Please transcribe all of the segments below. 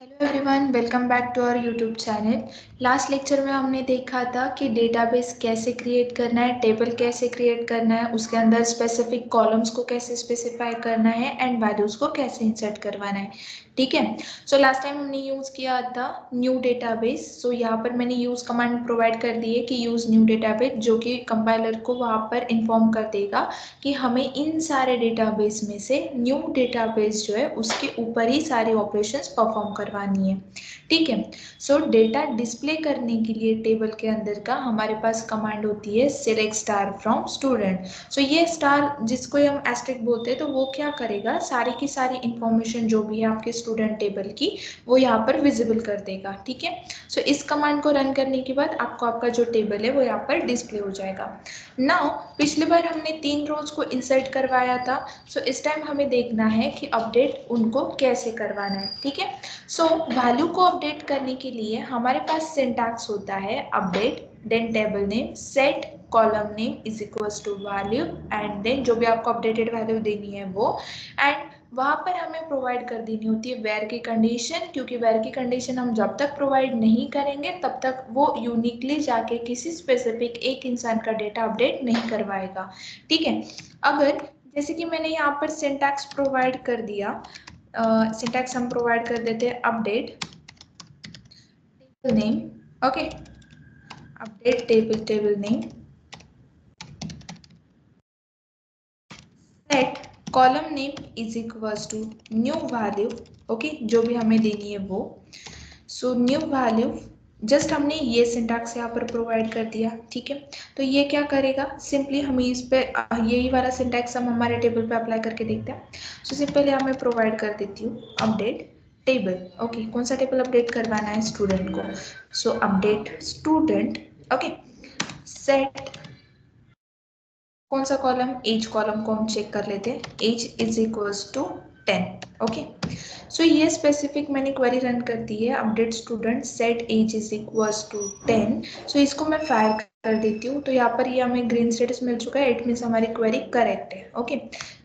Hello everyone, welcome back to our YouTube channel. Last lecture में हमने देखा था कि डेटाबेस कैसे क्रिएट करना है, टेबल कैसे क्रिएट करना है, उसके अंदर स्पेसिफिक कॉलम्स को कैसे स्पेसिफाई करना है एंड वैल्यूज को कैसे इंसर्ट करवाना है। ठीक है। सो लास्ट टाइम हमने यूज किया था न्यू डेटाबेस। सो यहाँ पर मैंने यूज कमांड प्रोवाइड कर दी है कि यूज न्यू डेटाबेस, जो कि कंपाइलर को वहाँ पर इन्फॉर्म कर देगा कि हमें इन सारे डेटाबेस में से न्यू डेटाबेस जो है उसके ऊपर ही सारे ऑपरेशंस परफॉर्म करवानी है। ठीक है। सो डेटा डिस्प्ले करने के लिए टेबल के अंदर का हमारे पास कमांड होती है सिलेक्ट स्टार फ्रॉम स्टूडेंट। सो ये स्टार जिसको हम एस्टेरिक बोलते हैं, तो वो क्या करेगा, सारी की सारी इंफॉर्मेशन जो भी है आपके स्टूडेंट टेबल की वो यहाँ पर विजिबल कर देगा। ठीक है। सो इस कमांड को रन करने के बाद आपको आपका जो टेबल है वो यहाँ पर डिस्प्ले हो जाएगा। नाउ पिछली बार हमने 3 रोज को इंसर्ट करवाया था। सो इस टाइम हमें देखना है कि अपडेट उनको कैसे करवाना है। ठीक है। सो वैल्यू को अपडेट करने के लिए हमारे पास सिंटैक्स होता है update, then table name, set column name is equals to value, and then जो भी आपको अपडेटेड वैल्यू देनी है वो, एंड वहां पर हमें प्रोवाइड कर देनी होती है वेयर की कंडीशन, क्योंकि वेयर की कंडीशन हम जब तक प्रोवाइड नहीं करेंगे तब तक वो यूनिकली जाके किसी स्पेसिफिक एक इंसान का डेटा अपडेट नहीं करवाएगा। ठीक है। अगर जैसे कि मैंने यहाँ पर सिंटैक्स प्रोवाइड कर दिया, सिंटैक्स हम प्रोवाइड कर देते हैं update table name, okay, update table name, set column name is equals to new value, okay, जो भी हमें देनी है वो। सो न्यू वैल्यू, जस्ट हमने ये सिंटैक्स यहाँ पर प्रोवाइड कर दिया। ठीक है। तो ये क्या करेगा, सिंपली हम इस पे यही वाला सिंटैक्स हम हमारे टेबल पे अप्लाई करके देखते हैं। सो सिंपली यहाँ मैं प्रोवाइड कर देती हूँ अपडेट टेबल, ओके, कौन सा टेबल अपडेट करवाना है, स्टूडेंट को। सो अपडेट स्टूडेंट, ओके, सेट कौन सा कॉलम, एज कॉलम को हम चेक कर लेते हैं, age is equals to 10, okay. So ये स्पेसिफिक मैंने क्वेरी रन कर दी है, update student set age is equals to 10। So इसको मैं फायर कर देती हूँ, तो यहाँ पर ये हमें ग्रीन स्टेटस मिल चुका है, इट मीन्स हमारी क्वेरी करेक्ट है। ओके।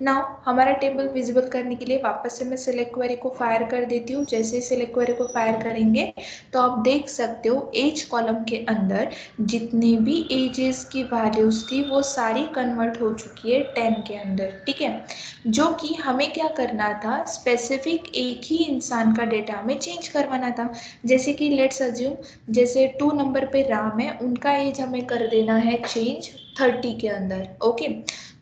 नाउ हमारा टेबल विजिबल करने के लिए वापस से मैं सिलेक्ट क्वेरी को फायर कर देती हूँ। जैसे ही सिलेक्ट क्वेरी को फायर करेंगे तो आप देख सकते हो एज कॉलम के अंदर जितने भी एजेस की वैल्यूज थी वो सारी कन्वर्ट हो चुकी है 10 के अंदर। ठीक है। जो कि हमें क्या करना था, स्पेसिफिक एक ही इंसान का डेटा हमें चेंज करवाना था। जैसे कि लेट्स अज्यूम, जैसे 2 नंबर पे राम है, उनका एज हमें कर देना है चेंज 30 के अंदर। ओके।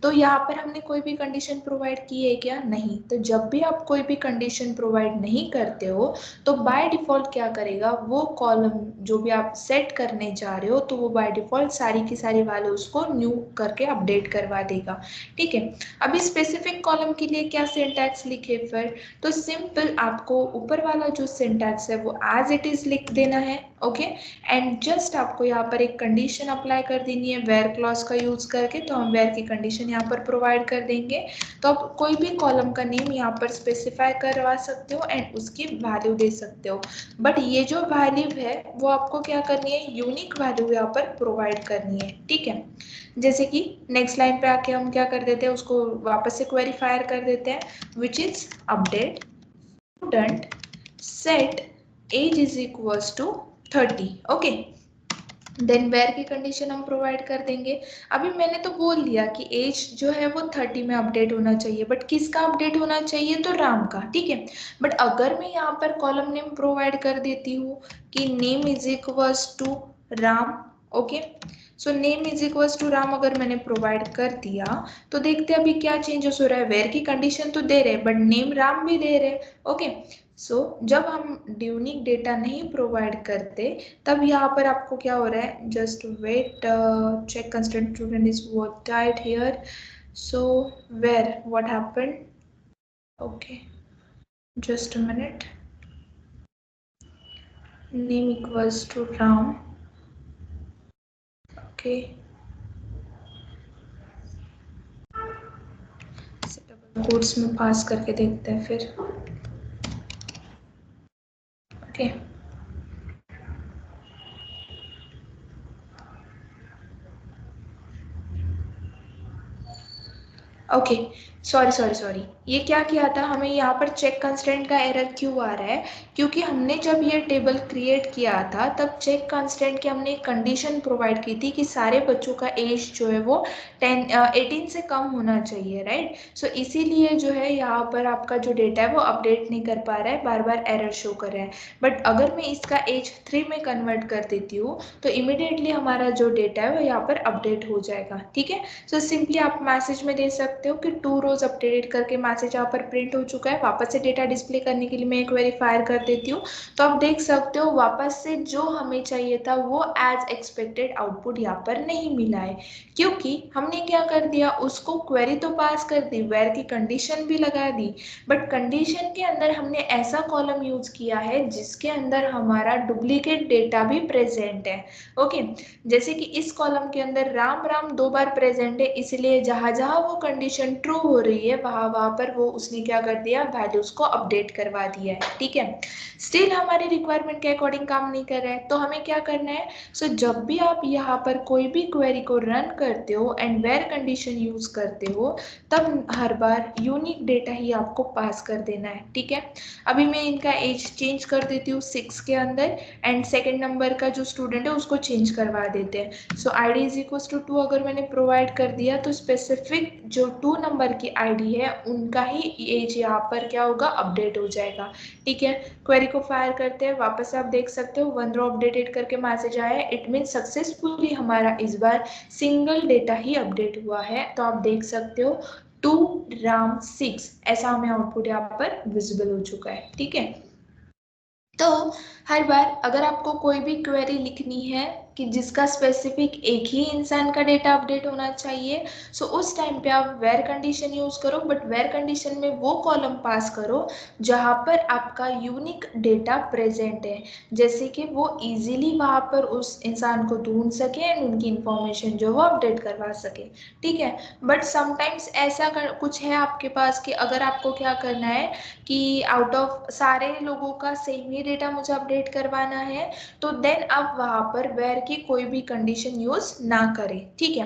तो यहाँ पर हमने कोई भी कंडीशन प्रोवाइड की है क्या, नहीं। तो जब भी आप कोई भी कंडीशन प्रोवाइड नहीं करते हो तो बाय डिफॉल्ट क्या करेगा, वो कॉलम जो भी आप सेट करने जा रहे हो तो वो बाय डिफॉल्ट सारी की सारी वैल्यूज को न्यू करके अपडेट करवा देगा। ठीक है। अभी स्पेसिफिक कॉलम के लिए क्या सिंटैक्स लिखे फिर, तो सिंपल आपको ऊपर वाला जो सिंटैक्स है वो एज इट इज लिख देना है। ओके। एंड जस्ट आपको यहाँ पर एक कंडीशन अप्लाई कर देनी है वेयर क्लॉज का यूज करके, तो हम वेयर की कंडीशन यहाँ पर प्रोवाइड कर देंगे। तो आप कोई भी कॉलम का नेम यहाँ पर स्पेसिफाई करवा सकते हो एंड उसकी वैल्यू दे सकते हो। बट ये जो वैल्यू है वो आपको क्या करनी है, यूनिक वैल्यू यहाँ पर प्रोवाइड करनी है। ठीक है। जैसे कि नेक्स्ट लाइन पे आके हम क्या कर देते हैं, उसको वापस से क्वेरी फायर कर देते हैं, which is update student set age is equals to 30, okay. Then where की कंडीशन हम प्रोवाइड कर देंगे। अभी मैंने तो बोल दिया कि एज जो है वो 30 में अपडेट होना चाहिए, बट किसका अपडेट होना चाहिए, तो राम का। ठीक है। बट अगर मैं यहाँ पर कॉलम नेम प्रोवाइड कर देती हूँ कि name is equals to Ram, okay, so name is equals to Ram अगर मैंने प्रोवाइड कर दिया तो देखते हैं अभी क्या चेंजेस हो रहा है। वेयर की कंडीशन तो दे रहे बट नेम राम भी दे रहे। ओके। सो जब हम यूनिक डेटा नहीं प्रोवाइड करते तब यहाँ पर आपको क्या हो रहा है, just wait, check constant student is what typed here. So where what happened, okay, just a minute, name equals to Ram, okay, double quotes में पास करके देखते हैं फिर। ओके। ओके। सॉरी, ये क्या किया था, हमें यहाँ पर चेक कंस्ट्रेंट का एरर क्यों आ रहा है, क्योंकि हमने जब ये टेबल क्रिएट किया था तब चेक कंस्ट्रेंट की हमने एक कंडीशन प्रोवाइड की थी कि सारे बच्चों का एज जो है वो 18 से कम होना चाहिए, राइट। सो इसीलिए जो है यहाँ पर आपका जो डेटा है वो अपडेट नहीं कर पा रहा है, बार बार एरर शो कर रहा है। बट अगर मैं इसका एज 3 में कन्वर्ट कर देती हूँ तो इमिडिएटली हमारा जो डेटा है वो यहाँ पर अपडेट हो जाएगा, ठीक है। सो सिंपली आप मैसेज में दे सकते हो कि 2 रोज अपडेट करके मैसेज यहाँ पर प्रिंट हो चुका है। वापस से डेटा डिस्प्ले करने के लिए मैं एक वेरीफायर कर देती हूँ, तो आप देख सकते हो वापस से जो हमें चाहिए था वो एज एक्सपेक्टेड आउटपुट यहाँ पर नहीं मिला है, क्योंकि हमने क्या कर दिया, उसको क्वेरी तो पास कर दी, वेयर की कंडीशन भी लगा दी, बट कंडीशन के अंदर हमने ऐसा कॉलम यूज किया है जिसके अंदर हमारा डुप्लीकेट डेटा भी प्रेजेंट है। ओके, जैसे कि इस कॉलम के अंदर राम राम 2 बार प्रेजेंट है, इसलिए जहां जहां वो कंडीशन ट्रू हो रही है वहां वहां पर वो उसने क्या कर दिया, वैल्यूज को अपडेट करवा दिया है, ठीक है। स्टिल हमारी रिक्वायरमेंट के अकॉर्डिंग काम नहीं कर रहा है, तो हमें क्या करना है, सो जब भी आप यहाँ पर कोई भी क्वेरी को रन करते हो एंड वेयर कंडीशन यूज करते हो तब हर बार यूनिक डेटा ही आपको पास कर देना है, ठीक है। अभी मैं इनका एज चेंज कर देती हूँ 6 के अंदर, एंड सेकेंड नंबर का जो स्टूडेंट है उसको चेंज करवा देते हैं। So ID is equal to 2 अगर मैंने प्रोवाइड कर दिया तो स्पेसिफिक जो 2 नंबर की आईडी है उनका ही एज यहाँ पर क्या होगा, अपडेट हो जाएगा, ठीक है। क्वेरी को फायर करते हैं, वापस आप देख सकते हो 1 रो अपडेटेड करके मैसेज आया है, इट मीन सक्सेसफुली हमारा इस बार सिंगल डेटा ही अपडेट हुआ है। तो आप देख सकते हो 2 राम 6 ऐसा हमें आउटपुट यहाँ पर विजिबल हो चुका है, ठीक है। तो हर बार अगर आपको कोई भी क्वेरी लिखनी है कि जिसका स्पेसिफिक एक ही इंसान का डेटा अपडेट होना चाहिए, सो उस टाइम पे आप वेयर कंडीशन यूज करो, बट वेयर कंडीशन में वो कॉलम पास करो जहां पर आपका यूनिक डेटा प्रेजेंट है, जैसे कि वो इजीली वहां पर उस इंसान को ढूंढ सके एंड उनकी इंफॉर्मेशन जो वो अपडेट करवा सके, ठीक है। बट समटाइम्स ऐसा कुछ है आपके पास कि अगर आपको क्या करना है कि आउट ऑफ सारे लोगों का सेम ही डेटा मुझे अपडेट करवाना है, तो देन आप वहां पर वेयर की कोई भी कंडीशन यूज ना करें, ठीक है।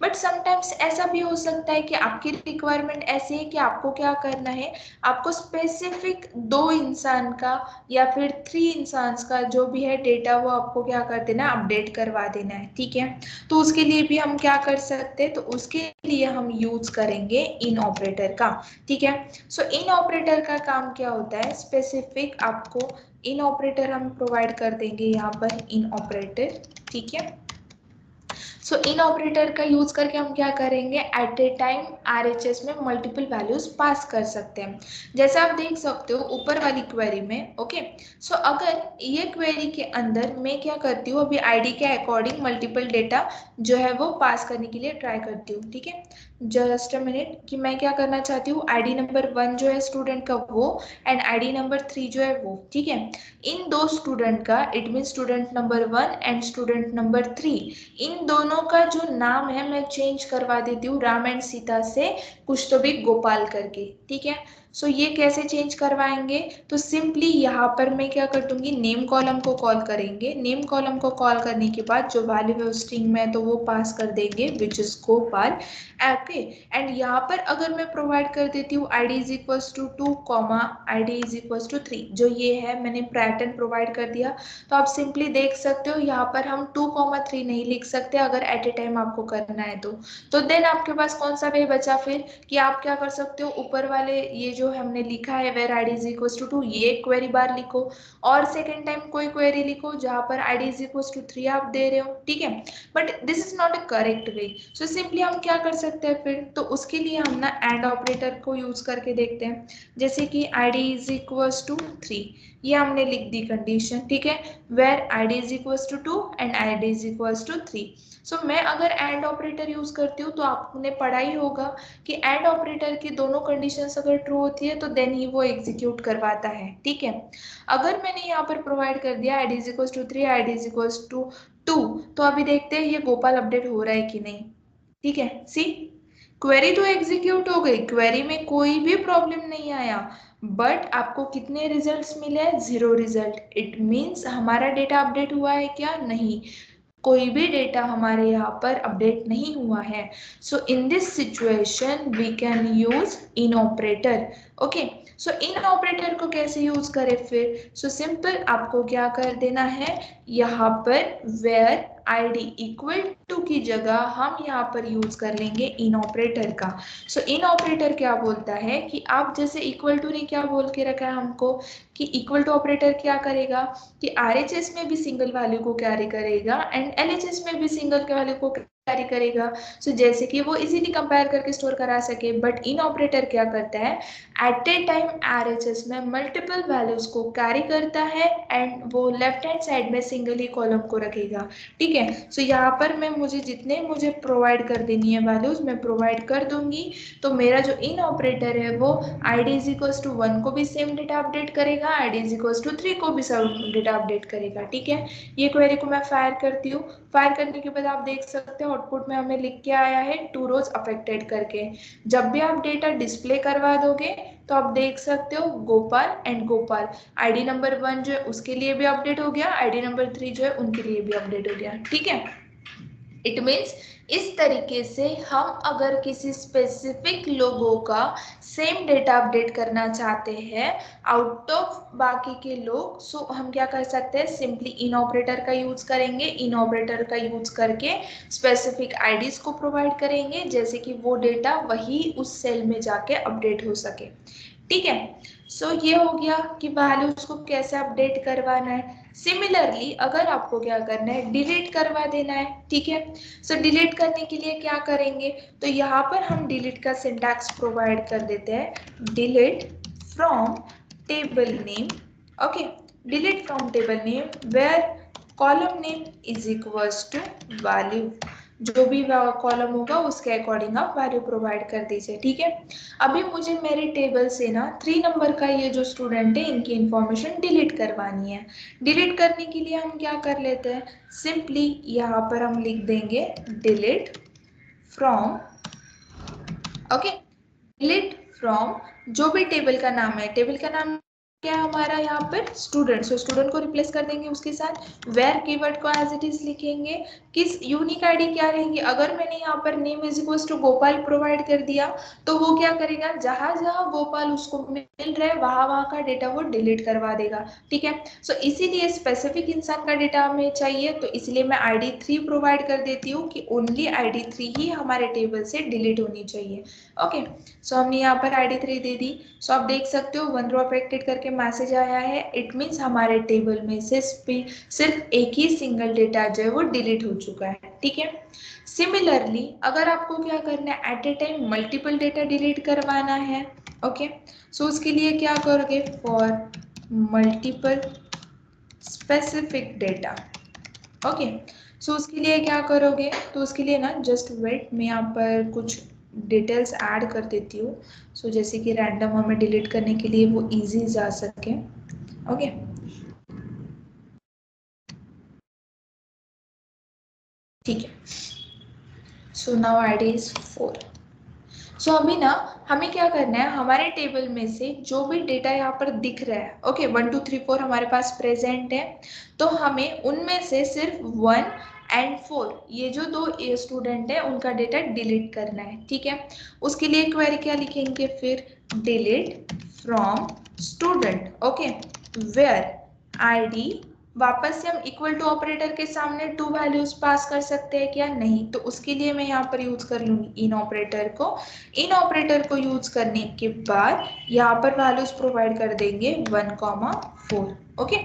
बट समटाइम्स ऐसा भी हो सकता है कि आपकी रिक्वायरमेंट ऐसी है कि आपको क्या करना है, आपको स्पेसिफिक 2 इंसान का या फिर 3 इंसान का जो भी है डेटा वो आपको क्या कर देना, अपडेट करवा देना है, ठीक है। तो उसके लिए भी हम क्या कर सकते हैं, तो उसके लिए हम यूज करेंगे इन ऑपरेटर का, ठीक है। सो इन ऑपरेटर का काम क्या होता है, स्पेसिफिक आपको इन ऑपरेटर हम प्रोवाइड कर देंगे यहाँ पर इन ऑपरेटर, ठीक है। सो इन ऑपरेटर का यूज करके हम क्या करेंगे, एट ए टाइम आरएचएस में मल्टीपल वैल्यूज पास कर सकते हैं, जैसे आप देख सकते हो ऊपर वाली क्वेरी में। ओके, सो अगर ये क्वेरी के अंदर मैं क्या करती हूँ, अभी आईडी के अकॉर्डिंग मल्टीपल डेटा जो है वो पास करने के लिए ट्राई करती हूँ, ठीक है। जस्ट अ मिनट, कि मैं क्या करना चाहती हूँ, आईडी नंबर 1 जो है स्टूडेंट का वो, एंड आईडी नंबर 3 जो है वो, ठीक है। इन दो स्टूडेंट का, it mean student number 1 and student number 3, इन दोनों का जो नाम है मैं चेंज करवा देती हूँ राम एंड सीता से कुछ तो भी गोपाल करके, ठीक है। सो ये कैसे चेंज करवाएंगे, तो सिंपली यहाँ पर मैं क्या कर दूंगी, नेम कॉलम को कॉल करेंगे, नेम कॉलम को कॉल करने के बाद जो वैल्यू है स्ट्रिंग में तो वो पास कर देंगे which is Gopal, okay. And यहाँ पर अगर मैं प्रोवाइड कर देती हूँ id is equal to 2 comma id is equal to 3, जो ये है मैंने पैटर्न प्रोवाइड कर दिया, तो आप सिंपली देख सकते हो यहाँ पर हम 2,3 नहीं लिख सकते अगर एट ए टाइम आपको करना है तो देन आपके पास कौन सा वे बचा फिर, कि आप क्या कर सकते हो, ऊपर वाले ये जो हमने लिखा है where id is equal to 2, ये क्वेरी बार लिखो, और सेकेंड टाइम कोई क्वेरी लिखो जहां पर id इज इक्वल टू 3 आप दे रहे हो, ठीक है। But this is not a correct way, so simply हम क्या कर सकते हैं फिर, तो उसके लिए हम ना एंड ऑपरेटर को यूज करके देखते हैं, जैसे कि id इज इक्वल टू 3, ये हमने लिख दी कंडीशन, ठीक है, where id is equal to 2 and id is equal to 3। So मैं अगर एंड ऑपरेटर यूज करती हूँ तो आपने पढ़ा ही होगा कि एंड ऑपरेटर की दोनों कंडीशंस अगर ट्रू होती है तो देन ही वो एग्जीक्यूट करवाता है, ठीक है। अगर मैंने यहाँ पर प्रोवाइड कर दिया id is equal to 3, id is equal to 2, तो अभी देखते हैं ये गोपाल अपडेट हो रहा है कि नहीं, ठीक है। सी, क्वेरी तो एग्जीक्यूट हो गई, क्वेरी में कोई भी प्रॉब्लम नहीं आया, बट आपको कितने रिजल्ट्स मिले, 0 रिजल्ट, इट मीन्स हमारा डेटा अपडेट हुआ है क्या, नहीं। कोई भी डेटा हमारे यहाँ पर अपडेट नहीं हुआ है, so in this situation we can use in operator. Okay, so in operator को कैसे यूज करें फिर? सो सिंपल, आपको क्या कर देना है, यहाँ पर वेयर id इक्वल टू की जगह हम यहाँ पर यूज कर लेंगे इन ऑपरेटर का। सो इन ऑपरेटर क्या बोलता है कि आप जैसे इक्वल टू ने क्या बोल के रखा है हमको कि इक्वल टू ऑपरेटर क्या करेगा कि RHS में भी सिंगल वैल्यू को कैरी करेगा एंड LHS में भी सिंगल वैल्यू को कैरी करेगा। सो जैसे कि वो इजीली कंपेयर करके स्टोर करा सके, बट इन ऑपरेटर क्या करता है, एट ए टाइम RHS में मल्टीपल वैल्यूज को कैरी करता है एंड वो लेफ्ट हैंड साइड में सिंगल ही कॉलम को रखेगा। ठीक है, सो यहाँ पर मैं मुझे प्रोवाइड कर देनी है वैल्यूज मैं प्रोवाइड कर दूंगी। तो मेरा जो इन ऑपरेटर है वो id इज इक्वल्स टू 1 को भी सेम डेटा अपडेट करेगा, id इज इक्वल्स टू 3 को भी सेम डेटा अपडेट करेगा। ठीक है, ये क्वेरी को मैं फायर करती हूँ। फायर करने के बाद आप देख सकते हो आउटपुट में हमें लिख के आया है 2 रोज अफेक्टेड करके। जब भी आप डेटा डिस्प्ले करवा दोगे तो आप देख सकते हो Gopal and Gopal, ID number 1 जो है उसके लिए भी अपडेट हो गया, आईडी नंबर 3 जो है उनके लिए भी अपडेट हो गया। ठीक है, इट मीन्स इस तरीके से हम अगर किसी स्पेसिफिक लोगों का सेम डेटा अपडेट करना चाहते हैं आउट ऑफ बाकी के लोग, सो हम क्या कर सकते हैं, सिंपली इन ऑपरेटर का यूज करेंगे। इन ऑपरेटर का यूज करके स्पेसिफिक आईडीज को प्रोवाइड करेंगे जैसे कि वो डेटा वही उस सेल में जाके अपडेट हो सके। ठीक है, सो ये हो गया कि वैल्यूज को कैसे अपडेट करवाना है। सिमिलरली अगर आपको क्या करना है, डिलीट करवा देना है। ठीक है, सो डिलीट करने के लिए क्या करेंगे, तो यहाँ पर हम डिलीट का सिंटैक्स प्रोवाइड कर देते हैं, delete from table name. Okay, delete from table name where column name is equals to value. जो भी कॉलम होगा उसके अकॉर्डिंग आप वैल्यू प्रोवाइड कर दीजिए। ठीक है, अभी मुझे मेरे टेबल से ना 3 नंबर का ये जो स्टूडेंट है इनकी इंफॉर्मेशन डिलीट करवानी है। डिलीट करने के लिए हम क्या कर लेते हैं, सिंपली यहाँ पर हम लिख देंगे delete from. Okay, delete from जो भी टेबल का नाम है, टेबल का नाम क्या है हमारा यहाँ पर स्टूडेंट, सो स्टूडेंट को रिप्लेस कर देंगे उसके साथ। वेयर कीवर्ड को एज इट इज लिखेंगे, किस यूनिक आईडी क्या रहेंगी, अगर मैंने यहाँ पर name is equals to Gopal provide कर दिया तो वो क्या करेगा, जहां जहां गोपाल उसको मिल रहा है वहां वहां का डेटा वो डिलीट करवा देगा। ठीक है, सो इसीलिए स्पेसिफिक इंसान का डेटा हमें चाहिए तो इसलिए मैं ID3 प्रोवाइड कर देती हूँ कि ओनली ID3 ही हमारे टेबल से डिलीट होनी चाहिए। ओके, सो हमने यहाँ पर ID3 दे दी। सो आप देख सकते हो 1 रो अफेक्टेड करके मैसेज आया है, इट मीन्स हमारे टेबल में से सिर्फ एक ही सिंगल डेटा जो है वो डिलीट हो चुका है। ठीक है, सिमिलरली अगर आपको क्या करना है, at a time multiple data delete करवाना है। ओके, सो उसके लिए क्या करोगे, for multiple specific data. Okay, so उसके लिए क्या करोगे, तो उसके लिए ना जस्ट वेट, मैं यहाँ पर कुछ डिटेल्स ऐड कर देती हूँ। सो जैसे कि रैंडम हमें डिलीट करने के लिए वो इजी जा सके। ओके, ठीक है, सो नाउ आईडी इज 4। सो अभी ना हमें क्या करना है, हमारे टेबल में से जो भी डेटा यहाँ पर दिख रहा है, ओके 1 2 3 4 हमारे पास प्रेजेंट है, तो हमें उनमें से सिर्फ 1 एंड 4 ये जो दो स्टूडेंट है उनका डेटा डिलीट करना है। ठीक है, उसके लिए क्वेरी क्या लिखेंगे फिर, delete from student. Okay, where ID, वापस से हम इक्वल टू ऑपरेटर के सामने 2 वैल्यूज पास कर सकते हैं क्या, नहीं, तो उसके लिए मैं यहाँ पर यूज कर लूंगी इन ऑपरेटर को। इन ऑपरेटर को यूज करने के बाद यहाँ पर वैल्यूज प्रोवाइड कर देंगे 1,4। ओके,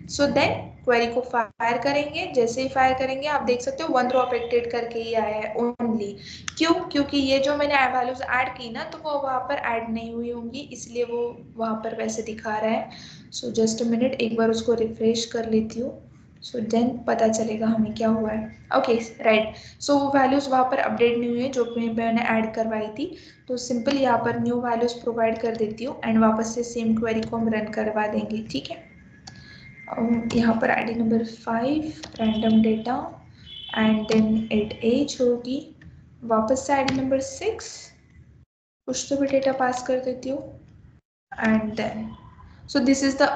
सो देन क्वेरी को फायर करेंगे, जैसे ही फायर करेंगे आप देख सकते हो 1 रो अफेक्टेड करके ही आया है ओनली। क्यों, क्योंकि ये जो मैंने वैल्यूज ऐड की ना तो वो वहां पर ऐड नहीं हुई होंगी इसलिए वो वहां पर वैसे दिखा रहा है। सो जस्ट अ मिनट, एक बार उसको रिफ्रेश कर लेती हूँ, सो देन पता चलेगा हमें क्या हुआ है। ओके राइट, सो वो वैल्यूज वहाँ पर अपडेट नहीं हुई है जो मैंने ऐड करवाई थी, तो सिंपल यहाँ पर न्यू वैल्यूज प्रोवाइड कर देती हूँ एंड वापस से सेम क्वेरी को हम रन करवा देंगे। ठीक है, यहाँ पर ID number 5 random data and then at age होगी, वापस से आईडी नंबर 6 कुछ तो भी डेटा पास कर देती हूँ and then so this is the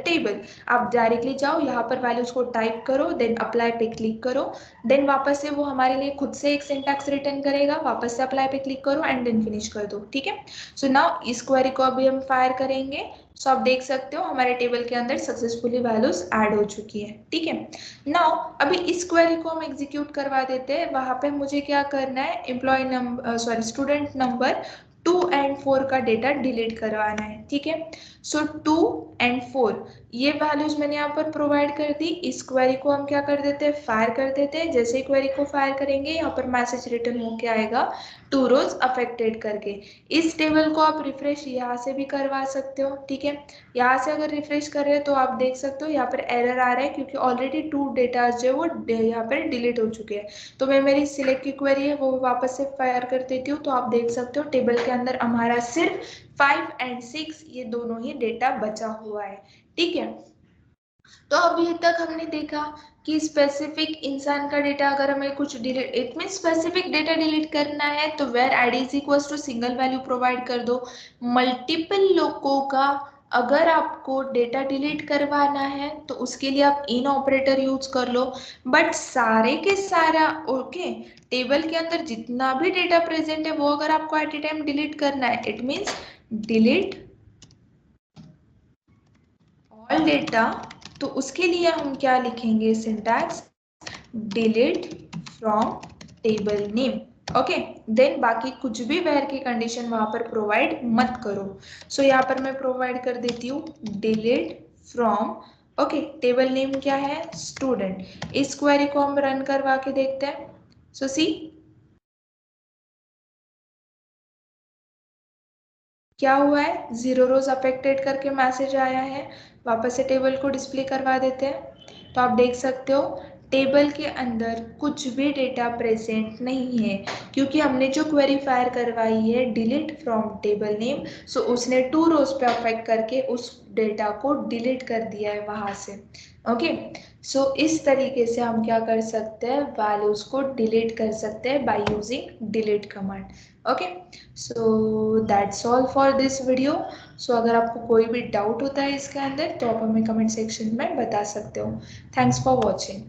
table. आप डायरेक्टली जाओ यहाँ पर वैल्यूज को टाइप करो, देन अप्लाई पे क्लिक करो, देन वापस से वो हमारे लिए खुद से एक सिंटैक्स रिटर्न करेगा, वापस से अप्लाई पे क्लिक करो एंड देन फिनिश कर दो। ठीक है, सो नाउ इस क्वेरी को अभी हम फायर करेंगे। सो आप देख सकते हो हमारे टेबल के अंदर सक्सेसफुली वैल्यूज ऐड हो चुकी है। ठीक है, नाउ अभी इस क्वेरी को हम एग्जीक्यूट करवा देते हैं। वहां पे मुझे क्या करना है, employ number sorry student number 2 and 4 का डेटा डिलीट करवाना है। ठीक है, सो 2 एंड 4 ये वैल्यूज मैंने यहाँ पर प्रोवाइड कर दी। इस क्वेरी को हम क्या कर देते हैं, फायर कर देते हैं। जैसे ही क्वेरी को फायर करेंगे यहाँ पर मैसेज रिटर्न होके आएगा 2 रोज अफेक्टेड करके। इस टेबल को आप रिफ्रेश यहाँ से भी करवा सकते हो। ठीक है, यहाँ से अगर रिफ्रेश कर रहे हो तो आप देख सकते हो यहाँ पर एरर आ रहा है क्योंकि ऑलरेडी 2 डेटा जो है वो यहाँ पर डिलीट हो चुके हैं। तो मैं मेरी सिलेक्ट की क्वेरी है वो वापस से फायर कर देती हूँ। तो आप देख सकते हो टेबल के अंदर हमारा सिर्फ 5 एंड 6 ये दोनों ही डेटा बचा हुआ है। ठीक है, तो अभी तक हमने देखा कि स्पेसिफिक इंसान का डेटा अगर हमें कुछ delete, it mean specific data delete करना है तो where ID is equals to single value provide कर दो। मल्टीपल लोगों का अगर आपको डेटा डिलीट करवाना है तो उसके लिए आप इन ऑपरेटर यूज कर लो। बट सारे के सारा ओके टेबल के अंदर जितना भी डेटा प्रेजेंट है वो अगर आपको एट ए टाइम डिलीट करना है, it means delete all data, तो उसके लिए हम क्या लिखेंगे, syntax delete from table name. Okay, then बाकी कुछ भी वेयर की कंडीशन वहां पर प्रोवाइड मत करो। सो यहाँ पर मैं प्रोवाइड कर देती हूँ delete from okay table name क्या है, स्टूडेंट। इस क्वेरी को हम रन करवा के देखते हैं। सो सी क्या हुआ है, 0 रोज अफेक्टेड करके मैसेज आया है। वापस से टेबल को डिस्प्ले करवा देते हैं। तो आप देख सकते हो टेबल के अंदर कुछ भी डेटा प्रेजेंट नहीं है क्योंकि हमने जो क्वेरी फायर करवाई है डिलीट फ्रॉम टेबल नेम, सो उसने 2 रोज पे अफेक्ट करके उस डेटा को डिलीट कर दिया है वहां से। ओके, सो इस तरीके से हम क्या कर सकते हैं, वैल्यूज को डिलीट कर सकते हैं by using delete command. Okay, so that's all for this video. So अगर आपको कोई भी डाउट होता है इसके अंदर तो आप हमें कमेंट सेक्शन में बता सकते हो। Thanks for watching.